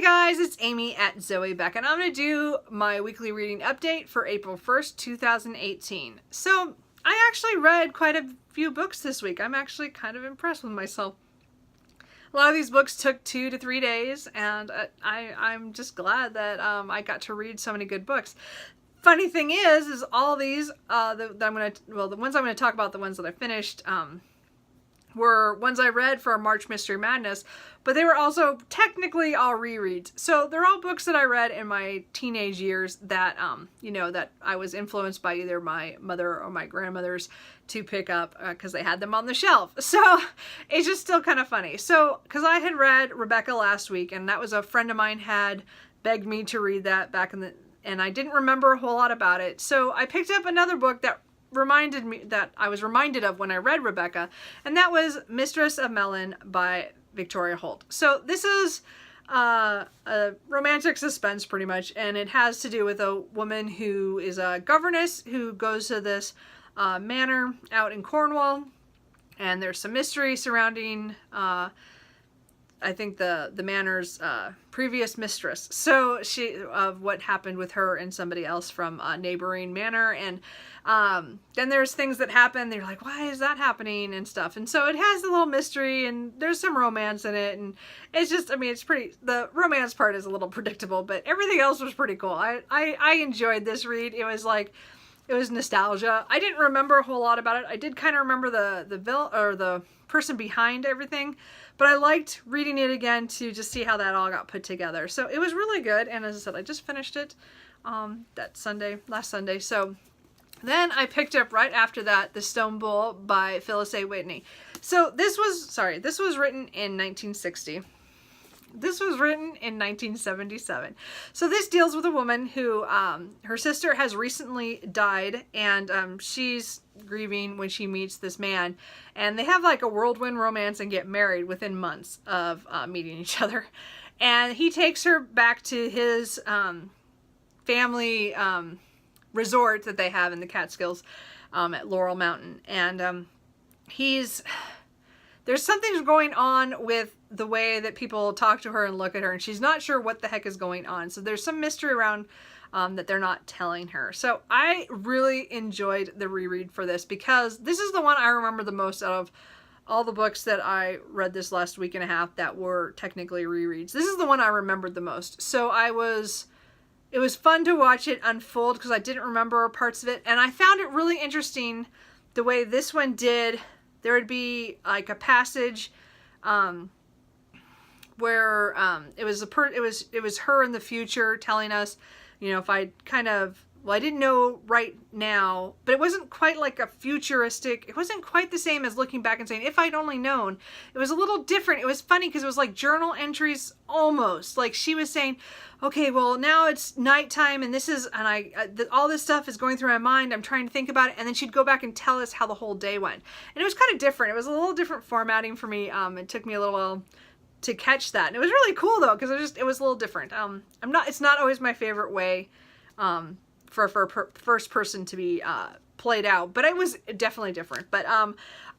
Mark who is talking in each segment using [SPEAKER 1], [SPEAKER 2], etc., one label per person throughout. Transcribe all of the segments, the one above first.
[SPEAKER 1] Hey guys, it's Amy at Zoe Beck, and I'm going to do my weekly reading update for April 1st, 2018. So, I actually read quite a few books this week. I'm actually kind of impressed with myself. A lot of these books took 2 to 3 days, and I'm just glad that I got to read so many good books. Funny thing is all these, the ones I'm going to talk about, the ones that I finished, were ones I read for March Mystery Madness, but they were also technically all rereads. So they're all books that I read in my teenage years that, that I was influenced by either my mother or my grandmothers to pick up because they had them on the shelf. So it's just still kind of funny. So, because I had read Rebecca last week, and that was a friend of mine had begged me to read that back in the, and I didn't remember a whole lot about it. So I picked up another book that reminded me, that I was reminded of when I read Rebecca, and that was Mistress of Melon by Victoria Holt. So this is a romantic suspense pretty much, and it has to do with a woman who is a governess who goes to this manor out in Cornwall, and there's some mystery surrounding I think the manor's previous mistress. So of what happened with her and somebody else from a neighboring manor, and then there's things that happen. They're like, why is that happening and stuff. And so it has a little mystery, and there's some romance in it, and it's just, I mean, it's pretty. The romance part is a little predictable, but everything else was pretty cool. I enjoyed this read. It was like, it was nostalgia. I didn't remember a whole lot about it. I did kind of remember the person behind everything, but I liked reading it again to just see how that all got put together. So it was really good, and as I said, I just finished it last Sunday. So then I picked up right after that The Stone Bull by Phyllis A. Whitney. So this was written in 1960. This was written in 1977. So this deals with a woman who, her sister has recently died, and she's grieving when she meets this man, and they have like a whirlwind romance and get married within months of meeting each other. And he takes her back to his family resort that they have in the Catskills at Laurel Mountain. And there's something going on with the way that people talk to her and look at her, and she's not sure what the heck is going on. So there's some mystery around that they're not telling her. So I really enjoyed the reread for this, because this is the one I remember the most out of all the books that I read this last week and a half that were technically rereads. This is the one I remembered the most. So it was fun to watch it unfold because I didn't remember parts of it, and I found it really interesting the way this one did. There would be like a passage where it was her in the future telling us, if I I didn't know right now, but it wasn't quite like a futuristic, it wasn't quite the same as looking back and saying, if I'd only known. It was a little different. It was funny because it was like journal entries almost. Like she was saying, okay, well now it's nighttime, and all this stuff is going through my mind. I'm trying to think about it. And then she'd go back and tell us how the whole day went. And it was kind of different. It was a little different formatting for me. It took me a little while to catch that. And it was really cool though, because it was a little different. It's not always my favorite way, for a first person to be played out, but it was definitely different. But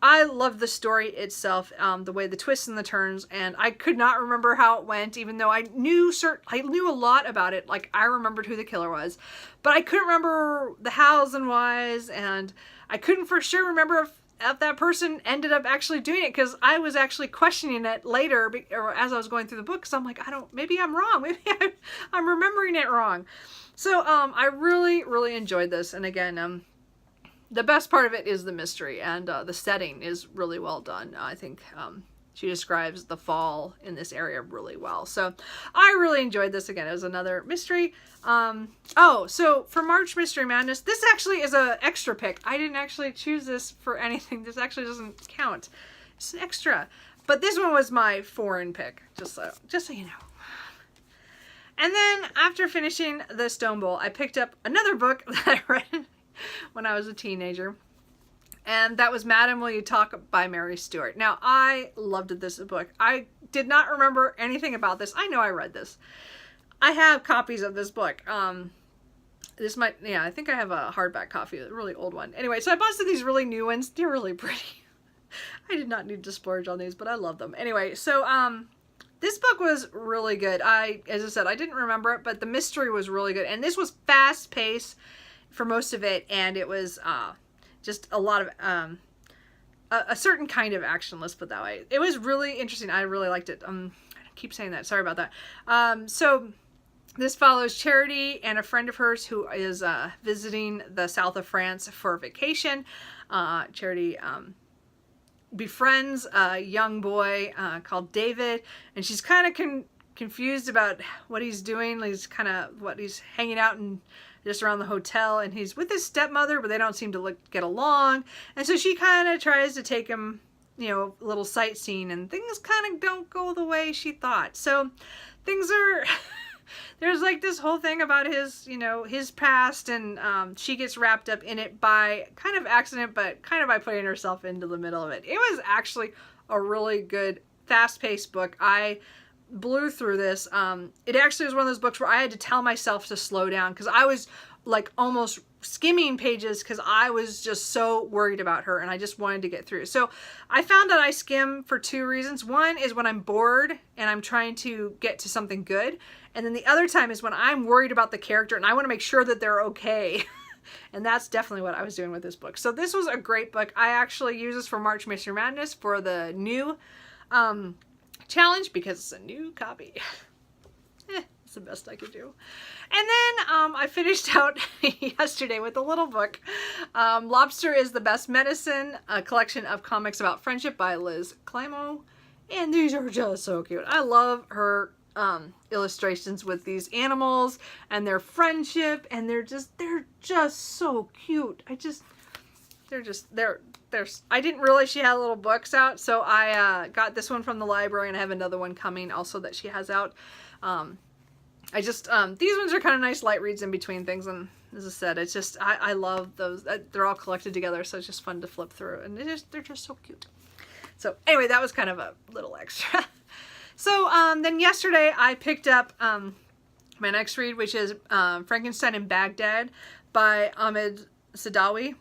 [SPEAKER 1] I love the story itself, the way the twists and the turns, and I could not remember how it went, even though I knew a lot about it. Like I remembered who the killer was, but I couldn't remember the hows and whys, and I couldn't for sure remember if that person ended up actually doing it, because I was actually questioning it later, or as I was going through the book, because I'm like, maybe I'm wrong, maybe I'm remembering it wrong. So I really, really enjoyed this, and again, the best part of it is the mystery, and the setting is really well done. I think she describes the fall in this area really well. So I really enjoyed this. Again, it was another mystery. So for March Mystery Madness, this actually is an extra pick. I didn't actually choose this for anything. This actually doesn't count. It's an extra. But this one was my foreign pick, just so you know. And then after finishing The Stone Bull, I picked up another book that I read when I was a teenager, and that was Madam, Will You Talk by Mary Stuart. Now, I loved this book. I did not remember anything about this. I know I read this. I have copies of this book. I think I have a hardback copy, a really old one. Anyway, so I bought some of these really new ones. They're really pretty. I did not need to splurge on these, but I love them. Anyway, so This book was really good. As I said, I didn't remember it, but the mystery was really good. And this was fast paced for most of it, and it was just a lot of a certain kind of action, let's put it that way. It was really interesting. I really liked it. I keep saying that. Sorry about that. So this follows Charity and a friend of hers who is visiting the south of France for vacation. Charity befriends a young boy called David, and she's kind of confused about what he's doing. He's hanging out and just around the hotel, and he's with his stepmother, but they don't seem to get along. And so she kind of tries to take him, you know, a little sightseeing, and things kind of don't go the way she thought. So things are there's like this whole thing about his, you know, his past, and she gets wrapped up in it by kind of accident, but kind of by putting herself into the middle of it. It was actually a really good, fast-paced book. I blew through this. It actually was one of those books where I had to tell myself to slow down, because I was like almost skimming pages because I was just so worried about her and I just wanted to get through. So I found that I skim for two reasons. One is when I'm bored and I'm trying to get to something good. And then the other time is when I'm worried about the character and I want to make sure that they're okay. And that's definitely what I was doing with this book. So this was a great book. I actually use this for March Mystery Madness for the new challenge because it's a new copy. It's the best I could do. And then I finished out yesterday with a little book. Lobster is the Best Medicine, a collection of comics about friendship by Liz Climo. And these are just so cute. I love her illustrations with these animals and their friendship, and they're just so cute. I didn't realize she had little books out, so I got this one from the library, and I have another one coming also that she has out. These ones are kind of nice light reads in between things, and as I said, it's just, I love those. They're all collected together, so it's just fun to flip through, and they're just so cute. So anyway, that was kind of a little extra. So then yesterday I picked up my next read, which is Frankenstein in Baghdad by Ahmed Sadawi.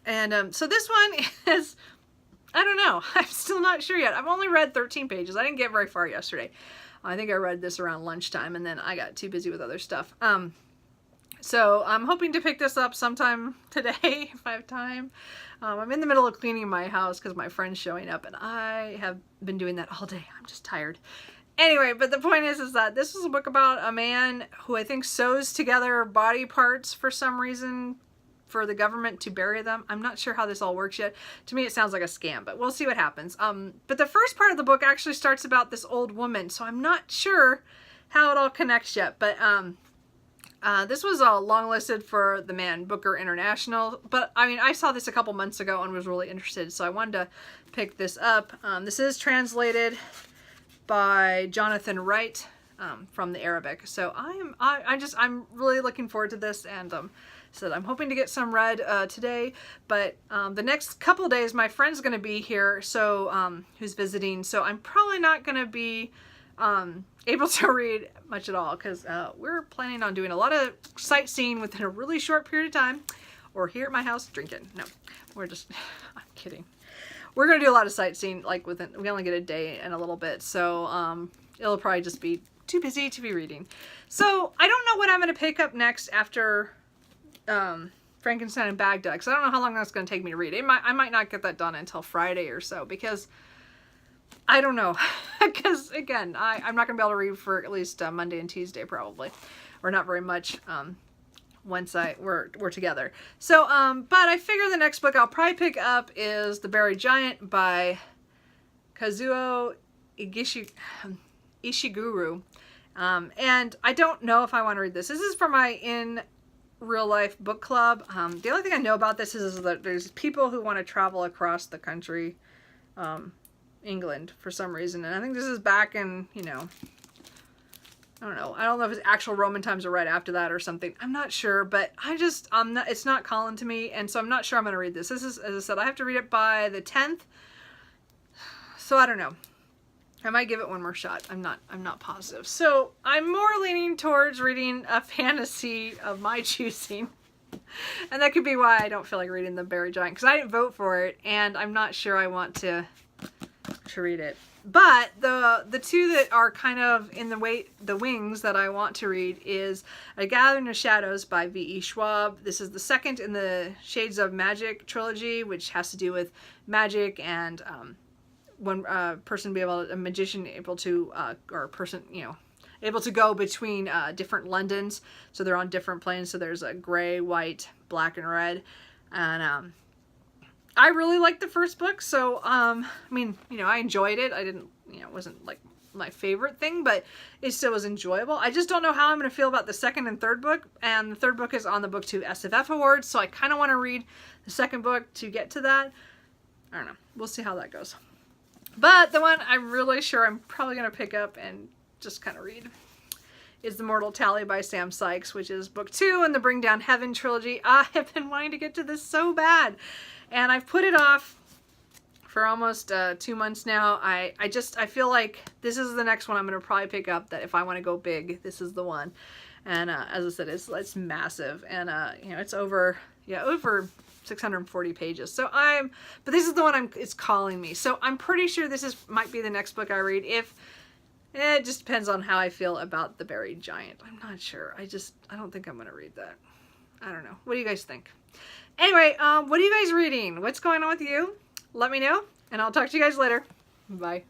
[SPEAKER 1] And so this one is, I don't know, I'm still not sure yet. I've only read 13 pages. I didn't get very far yesterday. I think I read this around lunchtime, and then I got too busy with other stuff. So I'm hoping to pick this up sometime today if I have time. I'm in the middle of cleaning my house because my friend's showing up, and I have been doing that all day. I'm just tired. Anyway, but the point is that this is a book about a man who I think sews together body parts for some reason for the government to bury them. I'm not sure how this all works yet. To me, it sounds like a scam, but we'll see what happens. But the first part of the book actually starts about this old woman, so I'm not sure how it all connects yet. But this was long listed for the Man Booker International, but I mean, I saw this a couple months ago and was really interested, so I wanted to pick this up. This is translated by Jonathan Wright from the Arabic, so I'm really looking forward to this, and so I'm hoping to get some read today. But the next couple days, my friend's going to be here, so who's visiting, so I'm probably not going to be able to read much at all, because we're planning on doing a lot of sightseeing within a really short period of time, or here at my house drinking. No, we're just, I'm kidding. We're going to do a lot of sightseeing, like we only get a day and a little bit, so it'll probably just be too busy to be reading. So I don't know what I'm going to pick up next after Frankenstein in Baghdad, because I don't know how long that's going to take me to read. I might not get that done until Friday or so, because I don't know. Because again, I'm not going to be able to read for at least Monday and Tuesday probably, or not very much once we're together. So but I figure the next book I'll probably pick up is The Buried Giant by Kazuo Ishiguro. And I don't know if I want to read this. This is for my In Real Life book club. The only thing I know about this is that there's people who want to travel across the country, England, for some reason, and I think this is back in, you know, I don't know if it's actual Roman times or right after that or something. I'm not sure, but it's not calling to me, and so I'm not sure I'm going to read this. This is, as I said, I have to read it by the 10th, so I don't know. I might give it one more shot. I'm not positive. So I'm more leaning towards reading a fantasy of my choosing. And that could be why I don't feel like reading The Buried Giant, because I didn't vote for it, and I'm not sure I want to to read it. But the two that are kind of in the wings that I want to read is A Gathering of Shadows by V.E. Schwab. This is the second in the Shades of Magic trilogy, which has to do with magic and one person be able, a magician able to, or a person, you know, able to go between different Londons. So they're on different planes. So there's a gray, white, black, and red. And I really liked the first book. So, I mean, you know, I enjoyed it. I didn't, you know, it wasn't like my favorite thing, but it still was enjoyable. I just don't know how I'm going to feel about the second and third book. And the third book is on the BookTube SFF Awards. So I kind of want to read the second book to get to that. I don't know. We'll see how that goes. But the one I'm really sure I'm probably going to pick up and just kind of read is The Mortal Tally by Sam Sykes, which is book 2 in the Bring Down Heaven trilogy. I have been wanting to get to this so bad, and I've put it off for almost 2 months now. I feel like this is the next one I'm going to probably pick up, that if I want to go big, this is the one. And as I said, it's massive, and you know, it's over 640 pages. So but this is the one it's calling me. So I'm pretty sure this might be the next book I read. It just depends on how I feel about The Buried Giant. I'm not sure. I don't think I'm going to read that. I don't know. What do you guys think? Anyway, what are you guys reading? What's going on with you? Let me know, and I'll talk to you guys later. Bye.